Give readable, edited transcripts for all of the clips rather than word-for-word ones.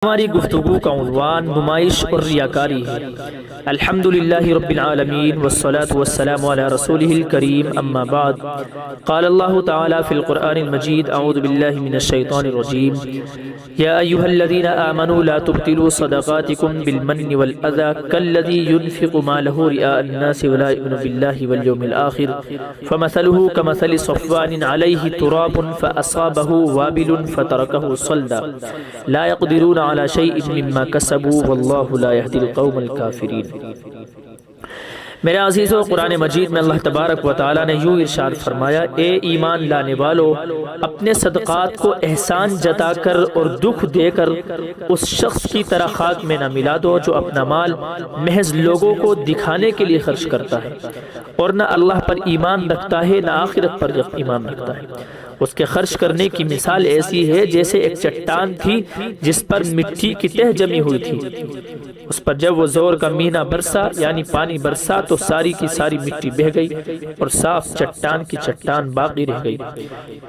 ہماری گفتگو کا عنوان نمائش اور ریاکاری ہے۔ الحمدللہ رب العالمین والصلاة والسلام علی رسولہ الکریم، اما بعد، قال اللہ تعالی فی القرآن المجید، اعوذ باللہ من الشیطان الرجیم، یا ایہا الذین آمنوا لا تبطلوا صدقاتکم بالمن والأذى كالذی ينفق مالہ رئاء الناس ولا یؤمن باللہ والیوم الآخر فمثلہ کمثل صفوان علیہ تراب فأصابہ وابل فترکہ صلدا لا يقدرون على شيء مما كسبوا والله لا يهدي القوم الكافرين۔ میرے عزیزو، قرآن مجید میں اللہ تبارک و تعالی نے یوں ارشاد فرمایا، اے ایمان لانے والو، اپنے صدقات کو احسان جتا کر اور دکھ دے کر اس شخص کی طرح خاک میں نہ ملا دو جو اپنا مال محض لوگوں کو دکھانے کے لیے خرچ کرتا ہے اور نہ اللہ پر ایمان رکھتا ہے نہ آخرت پر ایمان رکھتا ہے۔ اس کے خرچ کرنے کی مثال ایسی ہے جیسے ایک چٹان تھی جس پر مٹی کی تہ جمی ہوئی تھی۔ اس پر جب وہ زور کا مہینہ برسا یعنی پانی برسا تو ساری کی ساری مٹی بہہ گئی اور صاف چٹان کی چٹان باقی رہ گئی۔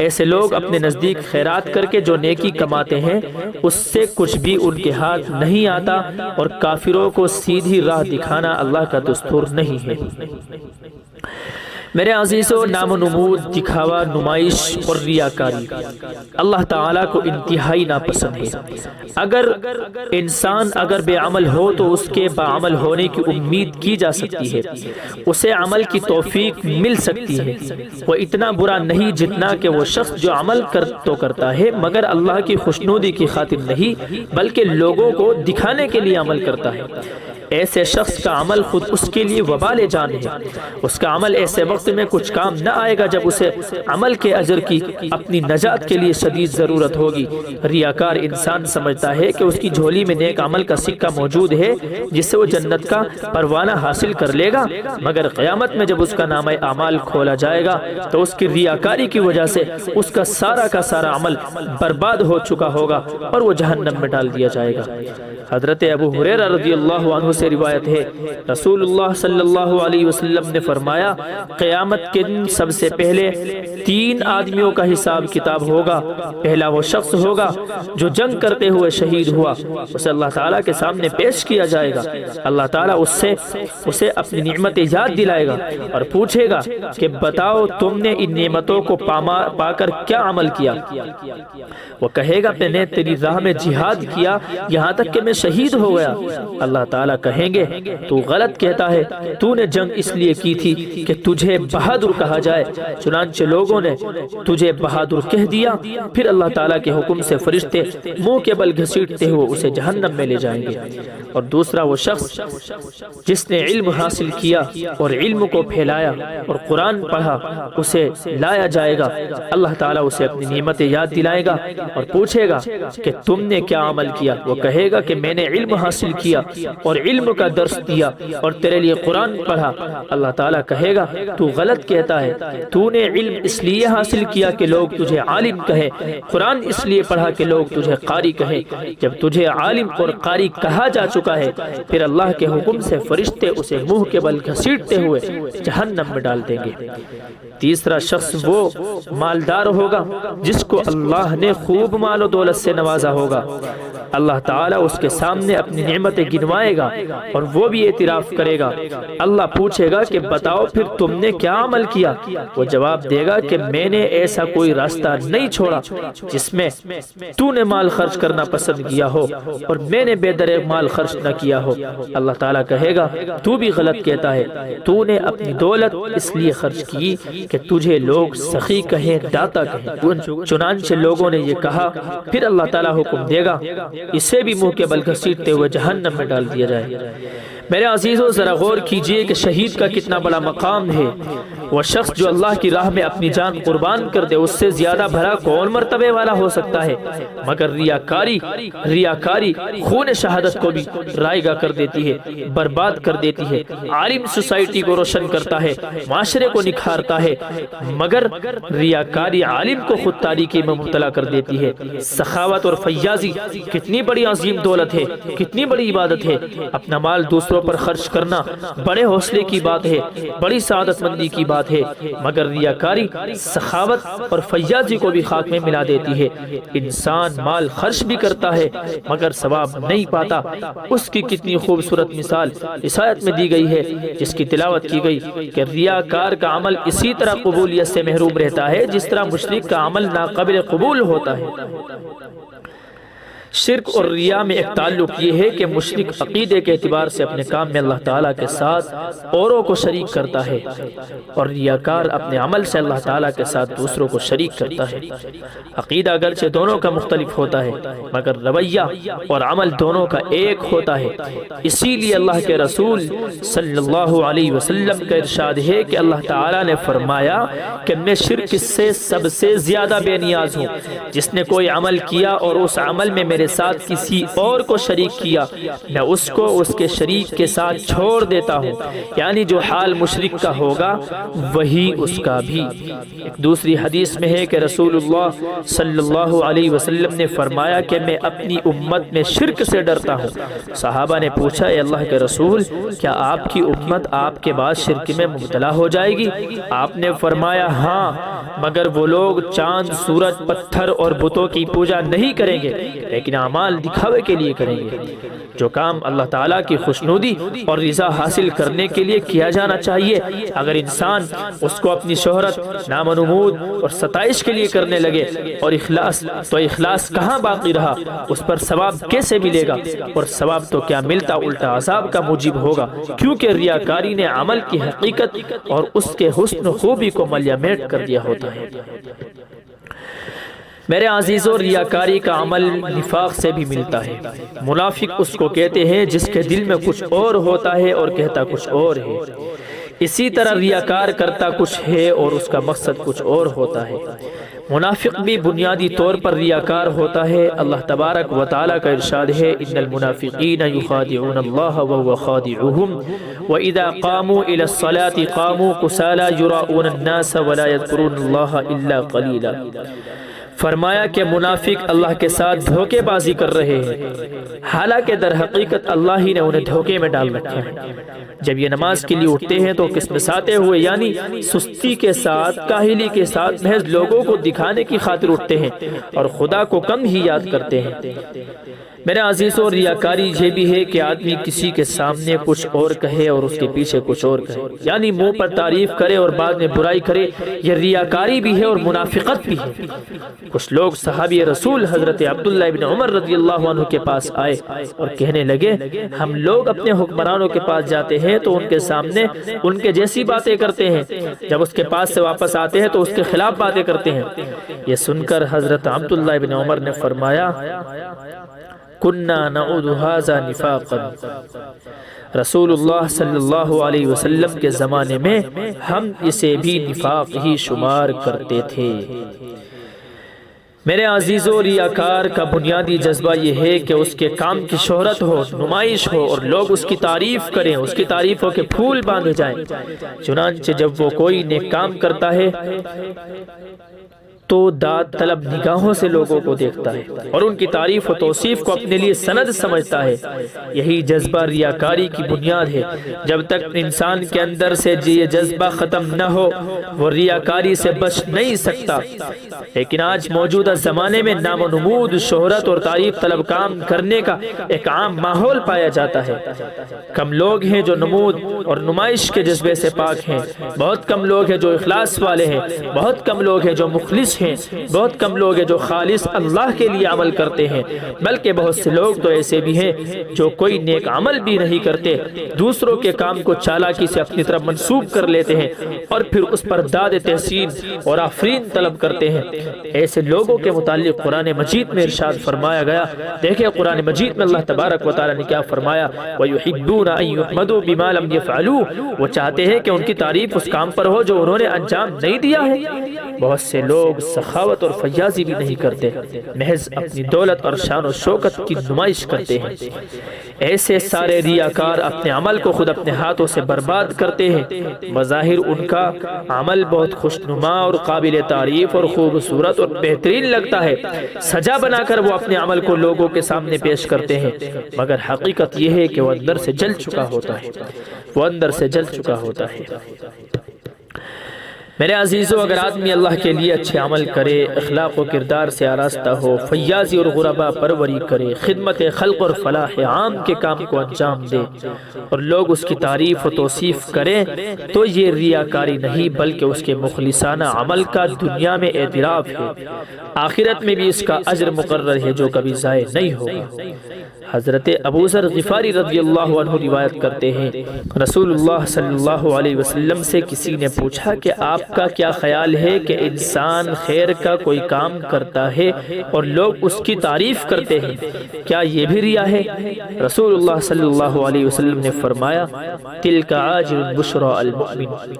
ایسے لوگ اپنے نزدیک خیرات کر کے جو نیکی کماتے ہیں اس سے کچھ بھی ان کے ہاتھ نہیں آتا، اور کافروں کو سیدھی راہ دکھانا اللہ کا دستور نہیں ہے۔ میرے عزیزو، نام و نمود، دکھاوا، نمائش اور ریاکاری اللہ تعالیٰ کو انتہائی ناپسند ہے۔ اگر انسان بے عمل ہو تو اس کے باعمل ہونے کی امید کی جا سکتی ہے، اسے عمل کی توفیق مل سکتی ہے۔ وہ اتنا برا نہیں جتنا کہ وہ شخص جو عمل کرتا ہے مگر اللہ کی خوشنودی کی خاطر نہیں بلکہ لوگوں کو دکھانے کے لیے عمل کرتا ہے۔ ایسے شخص کا عمل خود اس کے لیے وبال جان ہے۔ اس کا عمل ایسے وقت میں کچھ کام نہ آئے گا جب اسے عمل کے اجر کی اپنی نجات کے لیے شدید ضرورت ہوگی۔ ریاکار انسان سمجھتا ہے کہ اس کی جھولی میں نیک عمل کا سکہ موجود ہے جس سے وہ جنت کا پروانہ حاصل کر لے گا، مگر قیامت میں جب اس کا نامہ اعمال کھولا جائے گا تو اس کی ریاکاری کی وجہ سے اس کا سارا عمل برباد ہو چکا ہوگا اور وہ جہنم میں ڈال دیا جائے گا۔ حضرت ابو ہریرہ رضی اللہ عنہ سے روایت ہے، رسول اللہ صلی اللہ علیہ وسلم نے فرمایا، قیامت کے دن سب سے پہلے 3 آدمیوں کا حساب کتاب ہوگا۔ پہلا وہ شخص ہوگا جو جنگ کرتے ہوئے شہید ہوا، اسے اللہ تعالیٰ کے سامنے پیش کیا جائے گا۔ اللہ تعالیٰ اسے اپنی نعمت یاد دلائے گا اور پوچھے گا کہ بتاؤ تم نے ان نعمتوں کو پا کر کیا عمل کیا؟ وہ کہے گا میں نے تیری راہ میں جہاد کیا یہاں تک کہ میں شہید ہو گیا۔ اللہ تعالیٰ کہیں گے تو غلط کہتا ہے، تو نے جنگ اس لیے کی تھی کہ تجھے بہادر کہا جائے، چنانچہ لوگوں نے تجھے بہادر کہہ دیا۔ پھر اللہ تعالیٰ کے حکم سے فرشتے منہ کے بل گھسیٹتے ہوئے اسے جہنم میں لے جائیں گے۔ اور دوسرا وہ شخص جس نے علم حاصل کیا اور علم کو پھیلایا اور قرآن پڑھا، اسے لایا جائے گا۔ اللہ تعالیٰ اسے اپنی نعمت یاد دلائے گا اور پوچھے گا کہ تم نے کیا عمل کیا؟ وہ کہے گا کہ میں نے علم حاصل کیا اور علم کا درس دیا اور تیرے لیے قرآن پڑھا۔ اللہ تعالیٰ کہے گا تو غلط کہتا ہے، تو نے علم اس لیے حاصل کیا کہ لوگ تجھے عالم کہیں، قرآن اس لیے پڑھا کہ لوگ تجھے قاری کہیں۔ جب تجھے عالم اور قاری کہا جا چکا ہے پھر اللہ کے حکم سے فرشتے اسے منہ کے بل گھسیٹتے ہوئے جہنم میں ڈال دیں گے۔ تیسرا شخص وہ مالدار ہوگا جس کو اللہ نے خوب مال و دولت سے نوازا ہوگا۔ اللہ تعالیٰ اس کے سامنے اپنی نعمتیں گنوائے گا اور وہ بھی اعتراف کرے گا۔ اللہ پوچھے گا کہ بتاؤ پھر تم نے کیا عمل کیا؟ وہ جواب دے گا کہ میں نے ایسا کوئی راستہ نہیں چھوڑا جس میں تو نے مال خرچ کرنا پسند کیا ہو اور میں نے بے درے مال خرچ نہ کیا ہو۔ اللہ تعالیٰ کہے گا تو بھی غلط کہتا ہے، تو نے اپنی دولت اس لیے خرچ کی کہ تجھے لوگ سخی کہیں، داتا کہیں۔ چنانچہ لوگوں نے یہ کہا، پھر اللہ تعالیٰ حکم دے گا اسے بھی منہ کے بل گھسیٹتے ہوئے جہنم میں ڈال دیا جائے۔ میرے عزیزو، ذرا غور کیجئے کہ شہید کا کتنا بڑا مقام ہے۔ وہ شخص جو اللہ کی راہ میں اپنی جان قربان کر دے اس سے زیادہ بھلا کون مرتبے والا ہو سکتا ہے؟ مگر ریاکاری خون شہادت کو بھی رائگاں کر دیتی ہے، برباد کر دیتی ہے۔ عالم سوسائٹی کو روشن کرتا ہے، معاشرے کو نکھارتا ہے، مگر ریاکاری عالم کو خود تاریکی میں مبتلا کر دیتی ہے۔ سخاوت اور فیاضی کتنی بڑی عظیم دولت ہے، کتنی بڑی عبادت ہے۔ اپنا مال دوسروں پر خرچ کرنا بڑے حوصلے کی بات ہے، بڑی سعادت مندی پسندی کی بات ہے، مگر ریاکاری سخاوت اور فیاضی کو بھی خاک میں ملا دیتی ہے۔ انسان مال خرچ بھی کرتا ہے مگر ثواب نہیں پاتا۔ اس کی کتنی خوبصورت مثال اس آیت میں دی گئی ہے جس کی تلاوت کی گئی کہ ریاکار کا عمل اسی طرح قبولیت سے محروم رہتا ہے جس طرح مشرک کا عمل ناقابل قبول ہوتا ہے۔ شرک اور ریا میں ایک تعلق یہ ہے کہ مشرک عقیدے کے اعتبار سے اپنے کام میں اللہ تعالیٰ کے ساتھ اوروں کو شریک کرتا ہے، اور ریاکار اپنے عمل سے اللہ تعالیٰ کے ساتھ دوسروں کو شریک کرتا ہے۔ عقیدہ اگرچہ دونوں کا مختلف ہوتا ہے مگر رویہ اور عمل دونوں کا ایک ہوتا ہے۔ اسی لیے اللہ کے رسول صلی اللہ علیہ وسلم کا ارشاد ہے کہ اللہ تعالیٰ نے فرمایا کہ میں شرک سے سب سے زیادہ بے نیاز ہوں۔ جس نے کوئی عمل کیا اور اس عمل میں میرے ساتھ کسی اور کو شریک کیا، میں اس کو اس کے شریک کے ساتھ چھوڑ دیتا ہوں، یعنی جو حال مشرک کا ہوگا وہی اس کا بھی۔ ایک دوسری حدیث میں ہے کہ رسول اللہ صلی اللہ علیہ وسلم نے فرمایا کہ میں اپنی امت میں شرک سے ڈرتا ہوں۔ صحابہ نے پوچھا، اے اللہ کے رسول، کیا آپ کی امت آپ کے بعد شرک میں مبتلا ہو جائے گی؟ آپ نے فرمایا ہاں، مگر وہ لوگ چاند، سورج، پتھر اور بتوں کی پوجا نہیں کریں گے لیکن اعمال دکھاوے کے لیے کریں گے۔ جو کام اللہ تعالیٰ کی خوشنودی اور رضا حاصل کرنے کے لیے کیا جانا چاہیے، اگر انسان اس کو اپنی شہرت، نام و نمود اور ستائش کے لیے کرنے لگے اور اخلاص کہاں باقی رہا؟ اس پر ثواب کیسے ملے گا؟ اور ثواب تو کیا ملتا، الٹا عذاب کا موجب ہوگا، کیونکہ ریاکاری نے عمل کی حقیقت اور اس کے حسن و خوبی کو ملیامیٹ کر دیا ہوتا ہے۔ میرے عزیزوں، ریاکاری کا عمل نفاق سے بھی ملتا ہے۔ منافق اس کو کہتے ہیں جس کے دل میں کچھ اور ہوتا ہے اور کہتا کچھ اور ہے۔ اسی طرح ریاکار کرتا کچھ ہے اور اس کا مقصد کچھ اور ہوتا ہے۔ منافق بھی بنیادی طور پر ریاکار ہوتا ہے۔ اللہ تبارک و تعالیٰ کا ارشاد ہے، ان المنافقین یخادعون اللہ وهو خادعهم واذا قاموا الى الصلاة قاموا كسالى يراؤون الناس ولا يذكرون اللہ الا قلیلا۔ فرمایا کہ منافق اللہ کے ساتھ دھوکے بازی کر رہے ہیں، حالانکہ در حقیقت اللہ ہی نے انہیں دھوکے میں ڈال رکھا ہے۔ جب یہ نماز کے لیے اٹھتے ہیں تو قسمساتے ہوئے، یعنی سستی کے ساتھ، کاہلی کے ساتھ، محض لوگوں کو دکھانے کی خاطر اٹھتے ہیں اور خدا کو کم ہی یاد کرتے ہیں۔ میرے عزیزوں، ریاکاری یہ بھی ہے کہ آدمی کسی کے سامنے کچھ اور کہے اور اس کے پیچھے کچھ اور کہے، یعنی منہ پر تعریف کرے اور بعد میں برائی کرے۔ یہ ریاکاری بھی ہے اور منافقت بھی ہے۔ کچھ لوگ صحابی رسول حضرت عبداللہ ابن عمر رضی اللہ عنہ کے پاس آئے اور کہنے لگے، ہم لوگ اپنے حکمرانوں کے پاس جاتے ہیں تو ان کے سامنے ان کے جیسی باتیں کرتے ہیں، جب اس کے پاس سے واپس آتے ہیں تو اس کے خلاف باتیں کرتے ہیں۔ یہ سن کر حضرت عبداللہ ابن عمر نے فرمایا، کننا نعود ھذا نفاقا۔ رسول اللہ صلی اللہ علیہ وسلم کے زمانے میں ہم اسے بھی نفاق ہی شمار کرتے تھے۔ میرے عزیزو، ریاکار کا بنیادی جذبہ یہ ہے کہ اس کے کام کی شہرت ہو، نمائش ہو اور لوگ اس کی تعریف کریں، اس کی تعریفوں کے پھول باندھے جائیں۔ چنانچہ جب وہ کوئی نیک کام کرتا ہے تو داد طلب نگاہوں سے لوگوں کو دیکھتا ہے اور ان کی تعریف و توصیف کو اپنے لیے سند سمجھتا ہے۔ یہی جذبہ ریاکاری کی بنیاد ہے۔ جب تک انسان کے اندر سے یہ جذبہ ختم نہ ہو وہ ریاکاری سے بچ نہیں سکتا۔ لیکن آج موجودہ زمانے میں نام و نمود، شہرت اور تعریف طلب کام کرنے کا ایک عام ماحول پایا جاتا ہے۔ کم لوگ ہیں جو نمود اور نمائش کے جذبے سے پاک ہیں، بہت کم لوگ ہیں جو اخلاص والے ہیں، بہت کم لوگ ہیں جو مخلص ہیں، بہت کم لوگ ہیں جو خالص اللہ کے لیے عمل کرتے ہیں، بلکہ بہت سے لوگ تو ایسے بھی ہیں جو کوئی نیک عمل بھی نہیں کرتے، دوسروں کے کام کو چالاکی سے اپنی طرف منسوب کر لیتے ہیں اور پھر اس پر داد تحسین اور آفرین طلب کرتے ہیں۔ ایسے لوگوں کے متعلق قرآن مجید میں ارشاد فرمایا گیا۔ دیکھیں قرآن مجید میں اللہ تبارک و تعالی نے کیا فرمایا، وَيُحِبُّونَ أَن يُحْمَدُوا بِمَا لَمْ يَفْعَلُوا۔ وہ چاہتے ہیں کہ ان کی تعریف اس کام پر ہو جو انہوں نے انجام نہیں دیا ہے۔ بہت سے لوگ سخاوت اور فیاضی بھی نہیں کرتے، محض اپنی دولت اور شان و شوکت کی نمائش کرتے ہیں۔ ایسے سارے ریاکار اپنے عمل کو خود اپنے ہاتھوں سے برباد کرتے ہیں۔ بظاہر ان کا عمل بہت خوشنما اور قابل تعریف اور خوبصورت اور بہترین لگتا ہے، سجا بنا کر وہ اپنے عمل کو لوگوں کے سامنے پیش کرتے ہیں، مگر حقیقت یہ ہے کہ وہ اندر سے جل چکا ہوتا ہے، وہ اندر سے جل چکا ہوتا ہے۔ میرے عزیزو، اگر آدمی اللہ کے لیے اچھے عمل کرے، اخلاق و کردار سے آراستہ ہو، فیاضی اور غربا پروری کرے، خدمت خلق اور فلاح عام کے کام کو انجام دے اور لوگ اس کی تعریف و توصیف کریں، تو یہ ریاکاری نہیں بلکہ اس کے مخلصانہ عمل کا دنیا میں اعتراف ہے، آخرت میں بھی اس کا اجر مقرر ہے جو کبھی ضائع نہیں ہوگا۔ حضرت ابو ذر غفاری رضی اللہ عنہ روایت کرتے ہیں، رسول اللہ صلی اللہ علیہ وسلم سے کسی نے پوچھا کہ آپ کا کیا خیال ہے کہ انسان خیر کا کوئی کام کرتا ہے اور لوگ اس کی تعریف کرتے ہیں، کیا یہ بھی ریا ہے؟ رسول اللہ صلی اللہ علیہ وسلم نے فرمایا، تلک عاجل بشری المؤمن،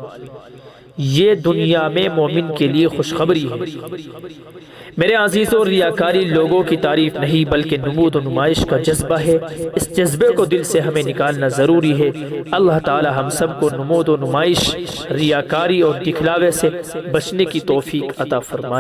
یہ دنیا میں مومن کے لیے خوشخبری ہے۔ میرے عزیزوں، ریاکاری لوگوں کی تعریف نہیں بلکہ نمود و نمائش کا جذبہ ہے، اس جذبے کو دل سے ہمیں نکالنا ضروری ہے۔ اللہ تعالی ہم سب کو نمود و نمائش، ریاکاری اور دکھلاوے سے بچنے کی توفیق عطا فرمائے۔